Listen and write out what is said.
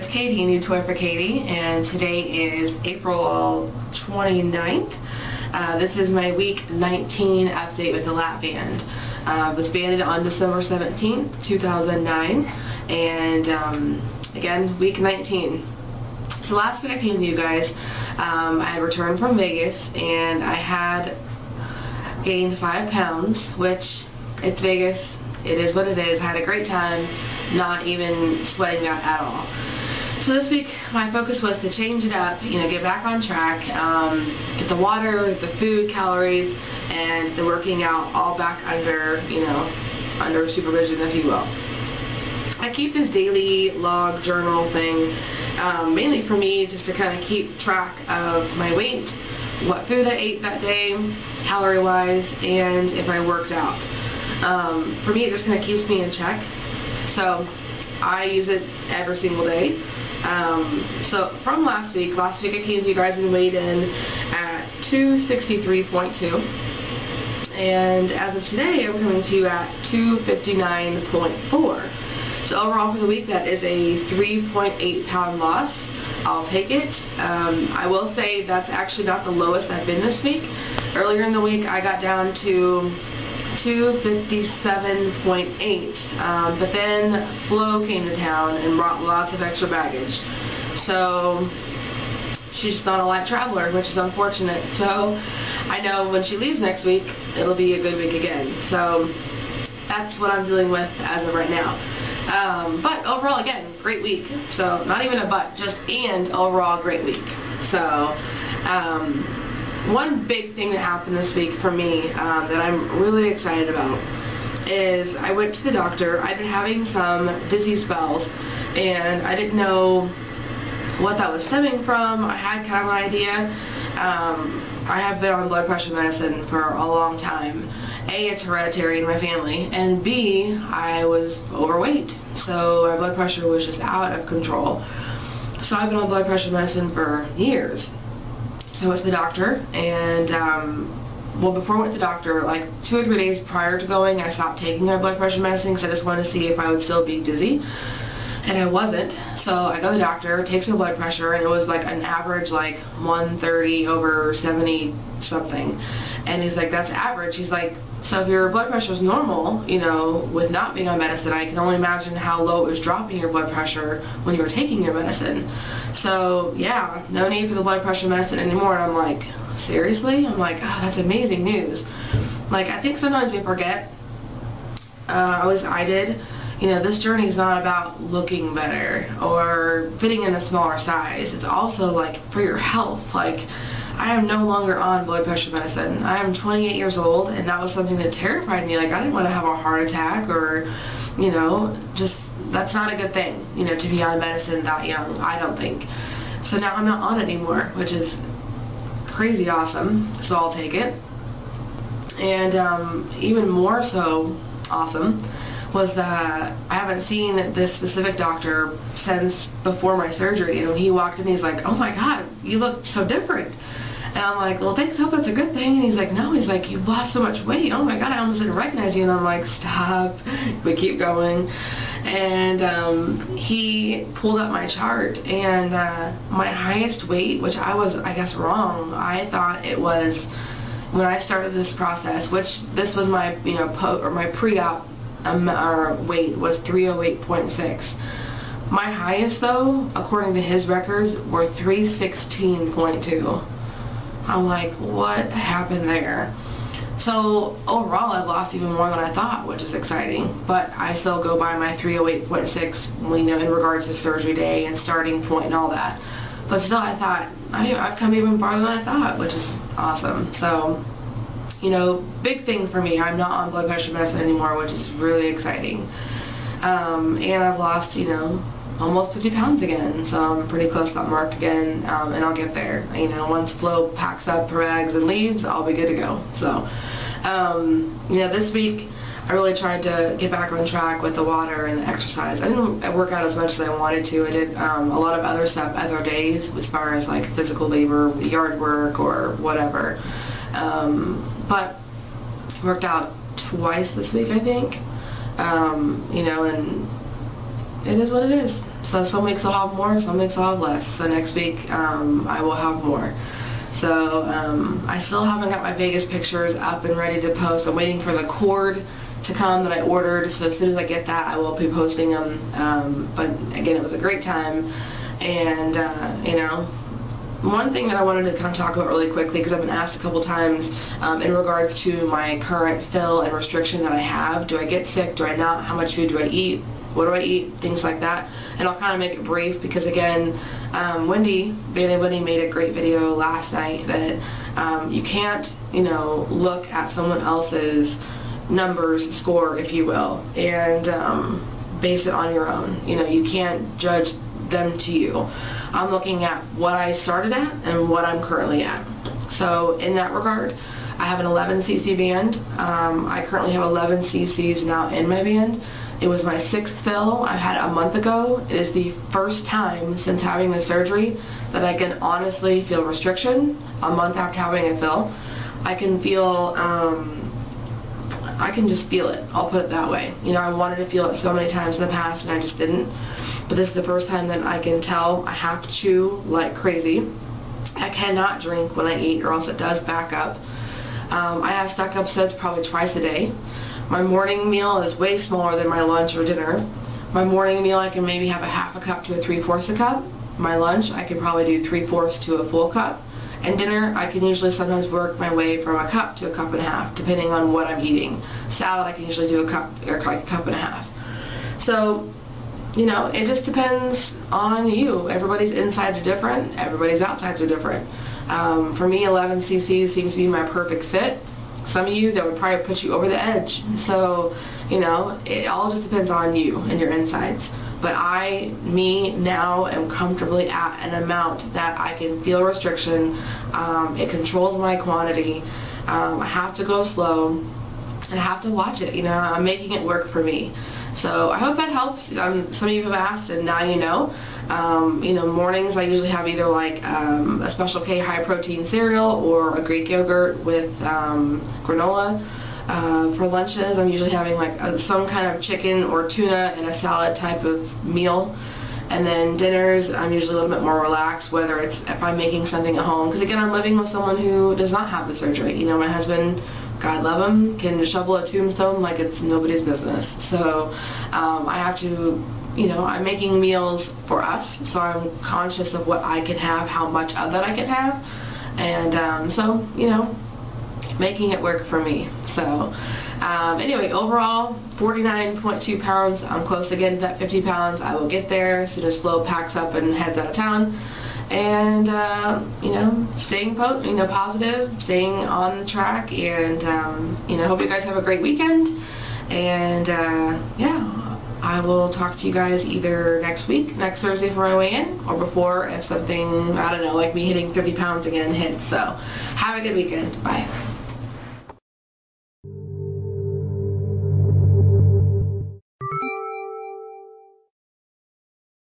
Katie, New Toy for Katie, and today is April 29th. This is my week 19 update with the lap band. Was banded on December 17th, 2009, and again, week 19. So last week I came to you guys. I had returned from Vegas, and I had gained 5 pounds, which, it's Vegas, it is what it is. I had a great time, not even sweating that at all. So this week my focus was to change it up, get back on track, get the water, the food, calories, and the working out all back under, under supervision, if you will. I keep this daily log journal thing, mainly for me, just to kind of keep track of my weight, what food I ate that day, calorie-wise, and if I worked out. For me, it just kind of keeps me in check, so I use it every single day. So from last week I came to you guys and weighed in at 263.2, and as of today I'm coming to you at 259.4. So overall for the week, that is a 3.8 pound loss. I'll take it. I will say that's actually not the lowest I've been this week. Earlier in the week I got down to 257.8, but then Flo came to town and brought lots of extra baggage. So she's not a light traveler, which is unfortunate. So I know when she leaves next week, it'll be a good week again. So that's what I'm dealing with as of right now. But overall, again, great week. So not even a but, just and overall great week. So one big thing that happened this week for me that I'm really excited about is I went to the doctor. I've been having some dizzy spells, and I didn't know what that was stemming from. I had kind of an idea. I have been on blood pressure medicine for a long time. A, it's hereditary in my family, and B, I was overweight, so my blood pressure was just out of control. So I've been on blood pressure medicine for years. So I went to the doctor, and before I went to the doctor, like 2 or 3 days prior to going, I stopped taking my blood pressure medicine because I just wanted to see if I would still be dizzy, and I wasn't. So I go to the doctor, takes my blood pressure, and it was like an average like 130/70 something, and he's like, that's average. He's like, so if your blood pressure is normal, with not being on medicine, I can only imagine how low it was dropping your blood pressure when you were taking your medicine. So yeah, no need for the blood pressure medicine anymore. And I'm like, seriously? I'm like, oh, that's amazing news. Like, I think sometimes we forget, at least I did, this journey is not about looking better or fitting in a smaller size. It's also like for your health. Like, I am no longer on blood pressure medicine. I am 28 years old, and that was something that terrified me. Like, I didn't want to have a heart attack or, just, that's not a good thing, to be on medicine that young, I don't think. So now I'm not on it anymore, which is crazy awesome, so I'll take it. And even more so awesome was that I haven't seen this specific doctor since before my surgery. And when he walked in, he's like, oh my God, you look so different. And I'm like, well, thanks, hope that's a good thing. And he's like, no, he's like, you've lost so much weight. Oh my God, I almost didn't recognize you. And I'm like, stop, but keep going. And he pulled up my chart, and my highest weight, which I was, I guess, wrong. I thought it was, when I started this process, which this was my, my pre-op weight was 308.6. My highest, though, according to his records, were 316.2. I'm like, what happened there? So overall, I've lost even more than I thought, which is exciting. But I still go by my 308.6, in regards to surgery day and starting point and all that. But still, I thought, I've come even farther than I thought, which is awesome. So, big thing for me. I'm not on blood pressure medicine anymore, which is really exciting. And I've lost, almost 50 pounds again, so I'm pretty close to that mark again, and I'll get there. Once Flo packs up her bags and leaves, I'll be good to go. So, this week I really tried to get back on track with the water and the exercise. I didn't work out as much as I wanted to. I did a lot of other stuff other days, as far as like physical labor, yard work, or whatever. But worked out twice this week, I think. And it is what it is. So some weeks I'll have more, some weeks I'll have less. So next week I will have more. So I still haven't got my Vegas pictures up and ready to post. I'm waiting for the cord to come that I ordered, so as soon as I get that I will be posting them. But again, it was a great time, and you know, one thing that I wanted to kind of talk about really quickly, because I've been asked a couple times in regards to my current fill and restriction that I have. Do I get sick? Do I not? How much food do I eat? What do I eat? Things like that. And I'll kind of make it brief because, again, Wendy made a great video last night that you can't, you know, look at someone else's numbers, score, if you will, and base it on your own. You know, you can't judge them to you. I'm looking at what I started at and what I'm currently at. So in that regard, I have an 11cc band. I currently have 11 cc's now in my band. It was my 6th fill. I had it a month ago. It is the first time since having the surgery that I can honestly feel restriction a month after having a fill. I can feel, I can just feel it. I'll put it that way. You know, I wanted to feel it so many times in the past and I just didn't. But this is the first time that I can tell I have to chew like crazy. I cannot drink when I eat or else it does back up. I have stuck upsets probably twice a day. My morning meal is way smaller than my lunch or dinner. My morning meal I can maybe have a half a cup to a 3/4 a cup. My lunch I can probably do 3/4 to a full cup. And dinner I can usually sometimes work my way from a cup to a cup and a half depending on what I'm eating. Salad I can usually do a cup or like a cup and a half. So, you know, it just depends on you. Everybody's insides are different. Everybody's outsides are different. For me, 11 cc's seems to be my perfect fit. Some of you, that would probably put you over the edge. So, you know, it all just depends on you and your insides. But me now am comfortably at an amount that I can feel restriction. It controls my quantity. I have to go slow. And I have to watch it. You know, I'm making it work for me. So I hope that helps. Some of you have asked, and now you know. You know, mornings I usually have either like a Special K high protein cereal or a Greek yogurt with granola. For lunches I'm usually having like some kind of chicken or tuna and a salad type of meal. And then dinners I'm usually a little bit more relaxed, whether it's if I'm making something at home. Because again, I'm living with someone who does not have the surgery. You know, my husband, God love him, can shovel a tombstone like it's nobody's business. So I have to, you know, I'm making meals for us, so I'm conscious of what I can have, how much of that I can have, and so, you know, making it work for me. So anyway, overall 49.2 pounds. I'm close again to that 50 pounds. I will get there as soon as Flo packs up and heads out of town. And you know, staying positive, staying on the track, and you know, hope you guys have a great weekend. And yeah, I will talk to you guys either next Thursday for my weigh-in, or before if something, I don't know, like me hitting 50 pounds again hits. So have a good weekend. Bye.